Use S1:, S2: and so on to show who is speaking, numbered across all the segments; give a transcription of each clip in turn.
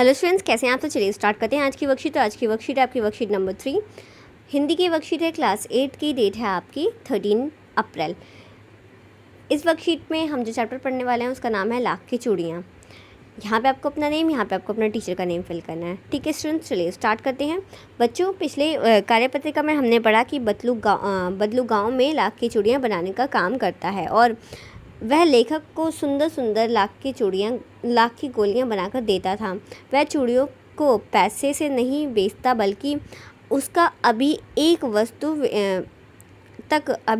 S1: Hello students, कैसे हैं आप? तो चलिए स्टार्ट करते हैं आज की वर्कशीट। तो आज की वर्कशीट है आपकी वर्कशीट नंबर 3, हिंदी की वर्कशीट है। क्लास 8 की डेट है आपकी 13 अप्रैल। इस वर्कशीट में हम जो चैप्टर पढ़ने वाले हैं उसका नाम है लाख की चूड़ियाँ। यहाँ पे आपको अपना नेम, यहाँ पे आपको अपना टीचर का नेम फिल करना है। ठीक है स्टूडेंट्स, चलिए स्टार्ट करते हैं। बच्चों, पिछले कार्यपत्रिका में हमने पढ़ा कि बदलू गाँव में लाख की चूड़ियाँ बनाने का काम करता है और वह लेखक को सुंदर सुंदर लाख की गोलियां बनाकर देता था। वह चूड़ियों को पैसे से नहीं बेचता, बल्कि उसका अभी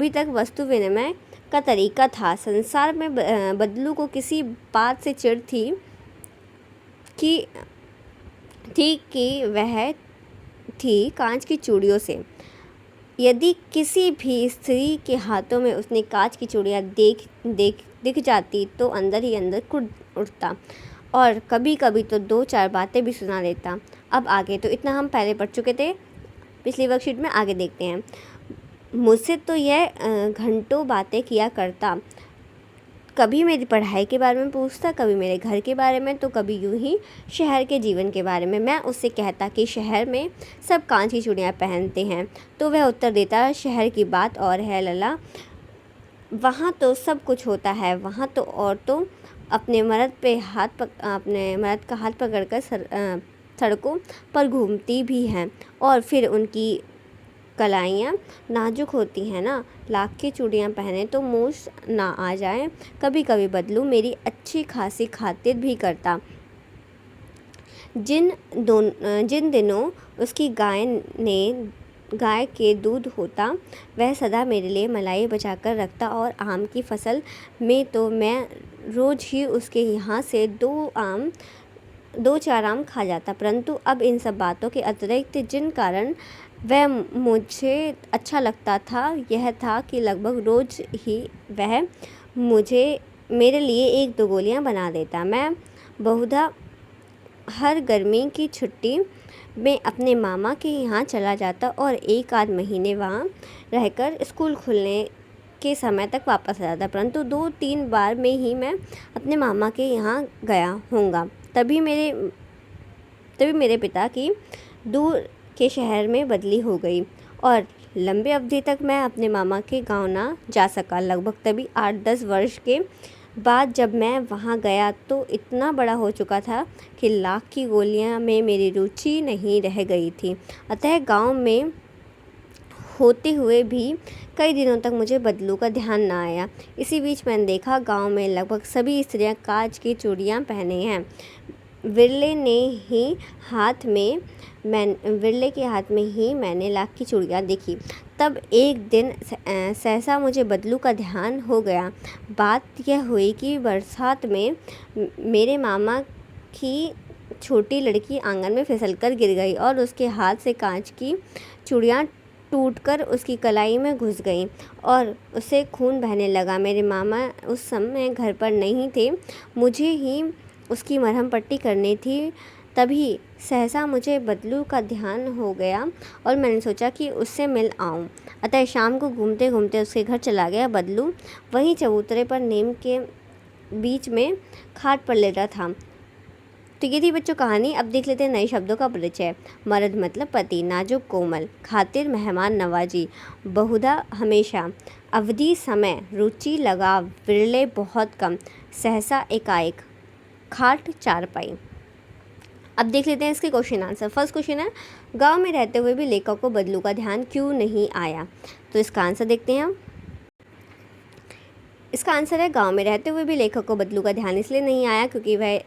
S1: तक वस्तु विनिमय का तरीका था। संसार में बदलू को किसी बात से चिढ़ कि वह थी कांच की चूड़ियों से। यदि किसी भी स्त्री के हाथों में उसने कांच की चूड़ियाँ दिख जाती तो अंदर ही अंदर कूद उठता और कभी कभी तो 2-4 बातें भी सुना देता। अब आगे, तो इतना हम पहले पढ़ चुके थे पिछली वर्कशीट में। आगे देखते हैं। मुझसे तो यह घंटों बातें किया करता, कभी मेरी पढ़ाई के बारे में पूछता, कभी मेरे घर के बारे में, तो कभी यूं ही शहर के जीवन के बारे में। मैं उससे कहता कि शहर में सब कांच की चूड़ियाँ पहनते हैं, तो वह उत्तर देता, शहर की बात और है लला, वहाँ तो सब कुछ होता है। वहाँ तो औरतों अपने मर्द का हाथ पकड़कर सड़कों पर घूमती भी हैं और फिर उनकी कलाइयाँ नाजुक होती हैं ना। लाख की चूड़ियाँ पहने तो मूछ ना आ जाए। कभी कभी बदलू मेरी अच्छी खासी खातिर भी करता। जिन दिनों उसकी गाय के दूध होता, वह सदा मेरे लिए मलाई बचा कर रखता और आम की फसल में तो मैं रोज़ ही उसके यहाँ से 2-4 आम खा जाता। परंतु अब इन सब बातों के अतिरिक्त जिन कारण वह मुझे अच्छा लगता था, यह था कि लगभग रोज़ ही वह मेरे लिए 1-2 गोलियां बना देता। मैं बहुधा हर गर्मी की छुट्टी में अपने मामा के यहाँ चला जाता और 1-आध महीने वहाँ रहकर स्कूल खुलने के समय तक वापस आ जाता। परंतु 2-3 बार में ही मैं अपने मामा के यहाँ गया होऊंगा। तभी मेरे पिता की दूर के शहर में बदली हो गई और लंबे अवधि तक मैं अपने मामा के गांव ना जा सका। लगभग तभी 8-10 वर्ष के बाद जब मैं वहां गया तो इतना बड़ा हो चुका था कि लाख की गोलियां में मेरी रुचि नहीं रह गई थी। अतः गांव में होते हुए भी कई दिनों तक मुझे बदलू का ध्यान ना आया। इसी बीच मैंने देखा गांव में लगभग सभी स्त्रियां कांच की चूड़ियां पहने हैं। विरले के हाथ में ही मैंने लाख की चूड़ियाँ देखी। तब एक दिन सहसा मुझे बदलू का ध्यान हो गया। बात यह हुई कि बरसात में मेरे मामा की छोटी लड़की आंगन में फिसलकर गिर गई और उसके हाथ से कांच की चूड़ियाँ टूटकर उसकी कलाई में घुस गईं और उसे खून बहने लगा। मेरे मामा उस समय घर पर नहीं थे, मुझे ही उसकी मरहम पट्टी करनी थी। तभी सहसा मुझे बदलू का ध्यान हो गया और मैंने सोचा कि उससे मिल आऊं। अतः शाम को घूमते घूमते उसके घर चला गया। बदलू वहीं चबूतरे पर नीम के बीच में खाट पर लेटा था। तो ये थी बच्चों कहानी। अब देख लेते हैं नए शब्दों का परिचय। मर्द मतलब पति, नाजुक कोमल, खातिर मेहमान नवाजी, बहुधा हमेशा, अवधि समय, रुचि लगाव, विरले बहुत कम, सहसा एकाएक, खाट चारपाई। अब देख लेते हैं इसके क्वेश्चन आंसर। फर्स्ट क्वेश्चन है, गांव में रहते हुए भी लेखक को बदलू का ध्यान क्यों नहीं आया? तो इसका आंसर देखते हैं हम। इसका आंसर है, गांव में रहते हुए भी लेखक को बदलू का ध्यान इसलिए नहीं आया क्योंकि वह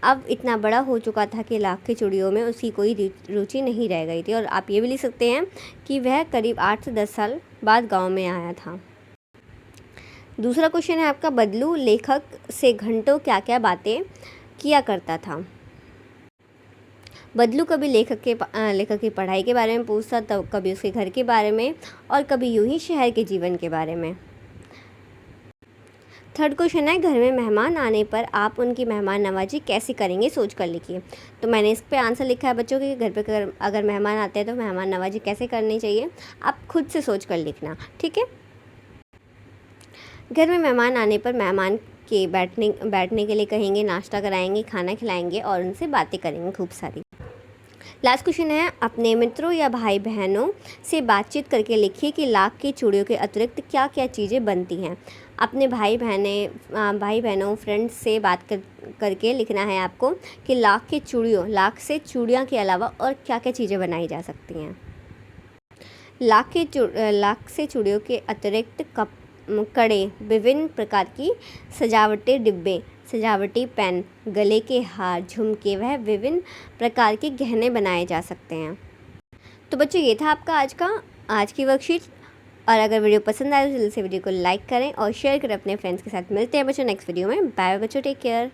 S1: अब इतना बड़ा हो चुका था कि लाख की चूड़ियों में उसकी कोई रुचि नहीं रह गई थी। और आप ये भी लिख सकते हैं कि वह करीब 8 से 10 साल बाद गाँव में आया था। दूसरा क्वेश्चन है आपका, बदलू लेखक से घंटों क्या क्या बातें किया करता था? बदलू कभी लेखक की पढ़ाई के बारे में पूछता, तब कभी उसके घर के बारे में और कभी यूं ही शहर के जीवन के बारे में। थर्ड क्वेश्चन है, घर में मेहमान आने पर आप उनकी मेहमान नवाजी कैसे करेंगे, सोच कर लिखिए। तो मैंने इस पे आंसर लिखा है बच्चों के, घर पे अगर मेहमान आते हैं तो मेहमान नवाजी कैसे करनी चाहिए, आप खुद से सोच कर लिखना, ठीक है। घर में मेहमान आने पर मेहमान कि बैठने के लिए कहेंगे, नाश्ता कराएंगे, खाना खिलाएंगे और उनसे बातें करेंगे खूब सारी। लास्ट क्वेश्चन है, अपने मित्रों या भाई बहनों से बातचीत करके लिखिए कि लाख की चूड़ियों के अतिरिक्त क्या क्या चीज़ें बनती हैं। अपने भाई बहनों फ्रेंड्स से बात करके लिखना है आपको कि लाख से चूड़ियाँ के अलावा और क्या क्या चीज़ें बनाई जा सकती हैं। लाख से चूड़ियों के अतिरिक्त कड़े, विभिन्न प्रकार की सजावटी डिब्बे, सजावटी पेन, गले के हार, झुमके वह विभिन्न प्रकार के गहने बनाए जा सकते हैं। तो बच्चों, ये था आपका आज की वर्कशीट। और अगर वीडियो पसंद आए तो जल्दी से वीडियो को लाइक करें और शेयर करें अपने फ्रेंड्स के साथ। मिलते हैं बच्चों नेक्स्ट वीडियो में। बाय बच्चों, टेक केयर।